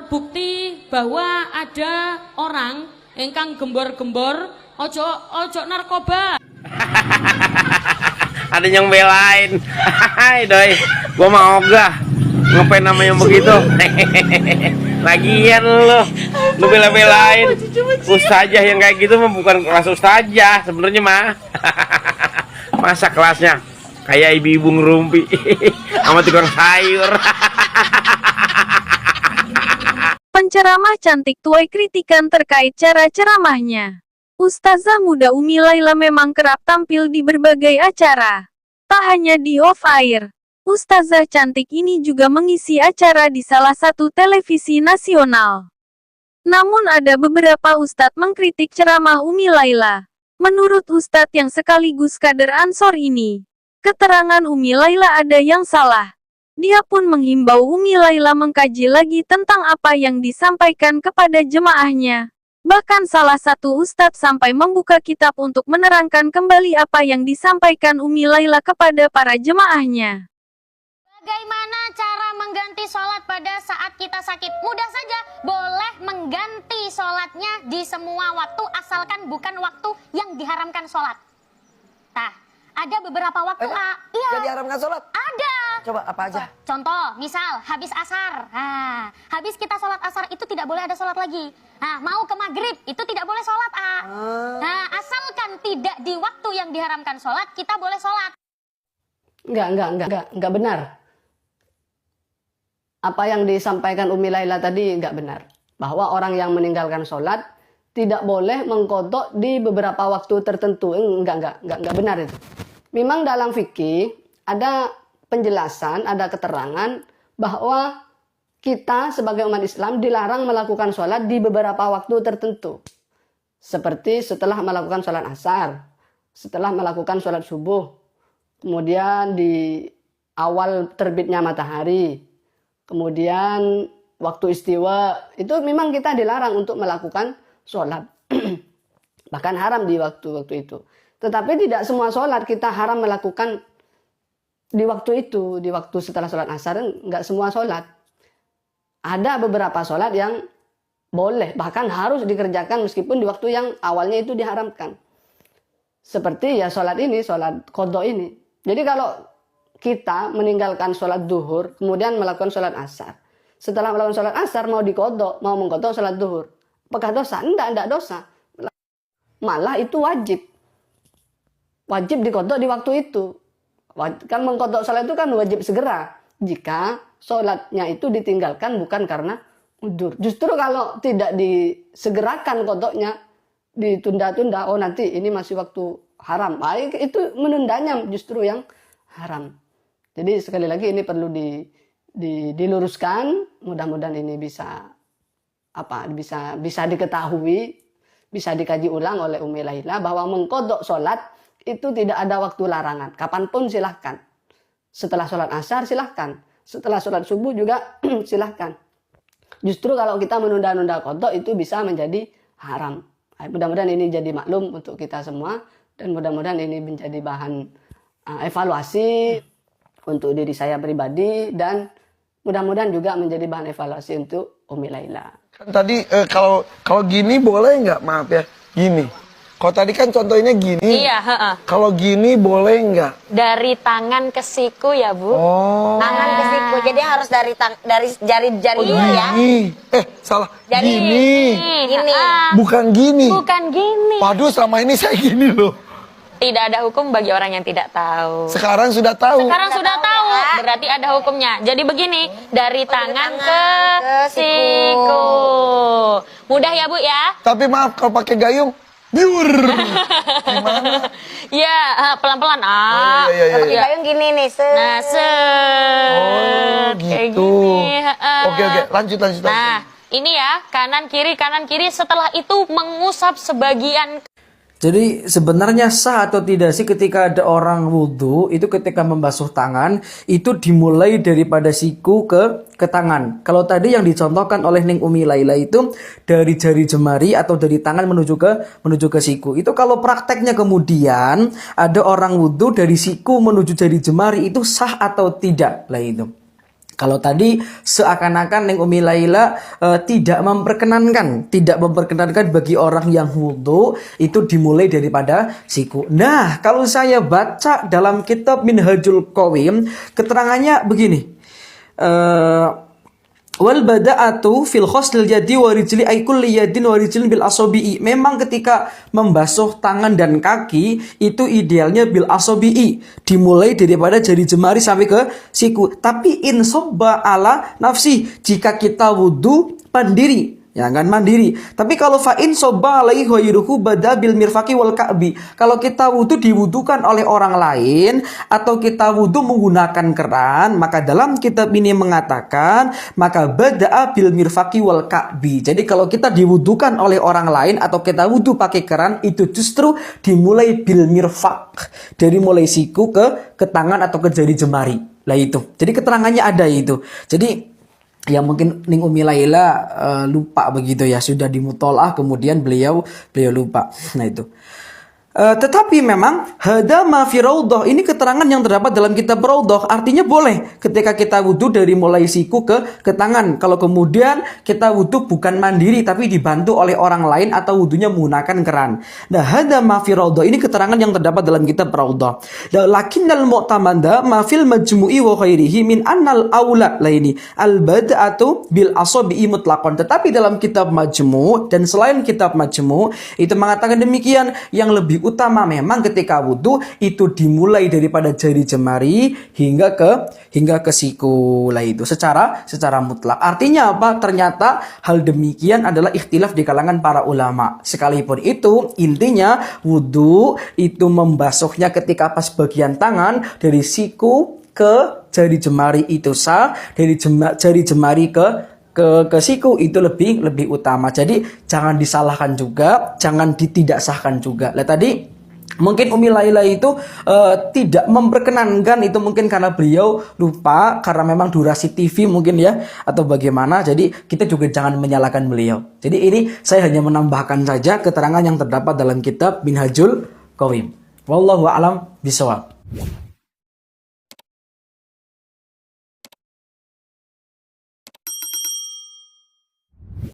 terbukti bahwa ada orang ingkang gembor-gembor ojo narkoba. Ada yang belain. Hai doi, gua mau ogah. Ngapain namanya begitu? Lagian lu bela-belain ustazah yang kayak gitu mah bukan kelas ustazah sebenarnya mah. Masa kelasnya kayak ibu-ibu ngerumpi sama tukang sayur. Penceramah cantik tuai kritikan terkait cara ceramahnya. Ustazah muda Umi Laila memang kerap tampil di berbagai acara. Tak hanya di off-air, Ustazah cantik ini juga mengisi acara di salah satu televisi nasional. Namun ada beberapa ustadz mengkritik ceramah Umi Laila. Menurut ustadz yang sekaligus kader Ansor ini, keterangan Umi Laila ada yang salah. Dia pun menghimbau Umi Laila mengkaji lagi tentang apa yang disampaikan kepada jemaahnya. Bahkan salah satu ustadz sampai membuka kitab untuk menerangkan kembali apa yang disampaikan Umi Laila kepada para jemaahnya. Bagaimana cara mengganti sholat pada saat kita sakit? Mudah saja, boleh mengganti sholatnya di semua waktu asalkan bukan waktu yang diharamkan sholat. Nah, ada beberapa waktu. Iya. Yang diharamkan sholat? Ada. Coba apa aja? Contoh, misal habis asar. Nah, habis kita sholat asar itu tidak boleh ada sholat lagi. Nah, mau ke maghrib itu tidak boleh sholat. Nah, asalkan tidak di waktu yang diharamkan sholat, kita boleh sholat. Enggak benar. Apa yang disampaikan Umi Laila tadi enggak benar. Bahwa orang yang meninggalkan sholat tidak boleh mengkodok di beberapa waktu tertentu. Enggak benar itu. Memang dalam fikih ada penjelasan, ada keterangan bahwa kita sebagai umat Islam dilarang melakukan sholat di beberapa waktu tertentu. Seperti setelah melakukan sholat asar, setelah melakukan sholat subuh, kemudian di awal terbitnya matahari, kemudian waktu istiwa, itu memang kita dilarang untuk melakukan sholat. Bahkan haram di waktu-waktu itu. Tetapi tidak semua sholat kita haram melakukan di waktu itu, di waktu setelah sholat asar, enggak semua sholat. Ada beberapa sholat yang boleh, bahkan harus dikerjakan meskipun di waktu yang awalnya itu diharamkan. Seperti ya sholat ini, sholat qadha ini. Jadi kalau kita meninggalkan sholat duhur, kemudian melakukan sholat asar. Setelah melakukan sholat asar mau diqadha, mau mengqadha sholat duhur. Apakah dosa? Enggak dosa. Malah itu wajib. Wajib diqadha di waktu itu. Kan mengqadha sholat itu kan wajib segera. Jika sholatnya itu ditinggalkan bukan karena udzur. Justru kalau tidak disegerakan qadhanya, ditunda-tunda, oh nanti ini masih waktu haram. Baik, itu menundanya justru yang haram. Jadi sekali lagi ini perlu diluruskan. Mudah-mudahan ini bisa diketahui, bisa dikaji ulang oleh Umi Laila bahwa mengqadha sholat itu tidak ada waktu larangan. Kapanpun silahkan. Setelah sholat asar silahkan. Setelah sholat subuh juga silahkan. Justru kalau kita menunda-nunda qadha itu bisa menjadi haram. Mudah-mudahan ini jadi maklum untuk kita semua. Dan mudah-mudahan ini menjadi bahan evaluasi untuk diri saya pribadi. Dan mudah-mudahan juga menjadi bahan evaluasi untuk Umi Laila. Tadi kalau gini boleh nggak? Maaf ya, gini. Kalau tadi kan contohnya gini. Iya, Kalau gini boleh nggak? Dari tangan ke siku ya, Bu. Oh. Tangan ke siku. Jadi harus dari jari-jari ya. Gini. Salah. Jadi Gini. Bukan gini. Bukan gini. Waduh, selama ini saya gini loh. Tidak ada hukum bagi orang yang tidak tahu. Sekarang sudah tahu. Sekarang sudah tahu, berarti ada hukumnya. Jadi begini, dari tangan ke siku. Mudah ya, Bu ya? Tapi maaf kalau pakai gayung, biur. Gimana? Ya, pelan-pelan. Iya. Pakai gayung gini nih. Nah, Oh, kayak gitu. gini. Oke, lanjut. Nah, ini ya, kanan kiri. Setelah itu mengusap sebagian. Jadi sebenarnya sah atau tidak sih ketika ada orang wudhu itu ketika membasuh tangan itu dimulai daripada siku ke tangan. Kalau tadi yang dicontohkan oleh Ning Umi Laila itu dari jari jemari atau dari tangan menuju ke siku. Itu kalau prakteknya kemudian ada orang wudhu dari siku menuju jari jemari itu sah atau tidak lah itu. Kalau tadi seakan-akan Neng Umi Laila tidak memperkenankan bagi orang yang wudhu itu dimulai daripada siku. Nah, kalau saya baca dalam kitab Minhajul Qawim, keterangannya begini. Wal bada'atu fil khoslil yadi wa rijli ay kulli yadin wa rijlin bil asabi'i. Memang ketika membasuh tangan dan kaki itu idealnya bil asabi'i, dimulai daripada jari jemari sampai ke siku. Tapi in sobba ala nafsi, jika kita wudu mandiri, ya kan, mandiri. Tapi kalau fa'in sobba alaihi ghairuhu bada bil mirfaqi wal ka'bi. Kalau kita wudu diwudukan oleh orang lain atau kita wudu menggunakan keran, maka dalam kitab ini mengatakan maka bada'a bil mirfaqi wal ka'bi. Jadi kalau kita diwudukan oleh orang lain atau kita wudu pakai keran, itu justru dimulai bil mirfaq, dari mulai siku ke tangan atau ke jari jemari. Lah itu. Jadi keterangannya ada itu. Jadi ya mungkin Ning Umi Laila lupa begitu ya, sudah dimutolaah kemudian beliau lupa. Nah itu. Tetapi memang hada ma fi raudhah, ini keterangan yang terdapat dalam kitab Raudhah, artinya boleh ketika kita wudu dari mulai siku ke tangan. Kalau kemudian kita wudu bukan mandiri tapi dibantu oleh orang lain atau wudunya menggunakan keran. Nah, hada ma fi raudhah, ini keterangan yang terdapat dalam kitab Raudhah. Lakinnal mu'tamada ma fil majmu'i wa ghairihi min annal aula laini al bada'atu bil asabi'i mutlaqan. Tetapi dalam kitab Majmu' dan selain kitab Majmu' itu mengatakan demikian, yang lebih utama memang ketika wudhu itu dimulai daripada jari jemari hingga ke siku. Lah itu secara mutlak. Artinya apa? Ternyata hal demikian adalah ikhtilaf di kalangan para ulama. Sekalipun itu intinya wudhu itu membasuhnya ketika pas bagian tangan dari siku ke jari jemari itu sah, dari jari jemari ke siku itu lebih utama. Jadi jangan disalahkan juga, jangan ditidaksahkan juga. Lah tadi mungkin Umi Laila itu tidak memperkenankan, itu mungkin karena beliau lupa, karena memang durasi TV mungkin ya, atau bagaimana. Jadi kita juga jangan menyalahkan beliau. Jadi ini saya hanya menambahkan saja keterangan yang terdapat dalam kitab Minhajul Qawim. Wallahu a'lam bishawab.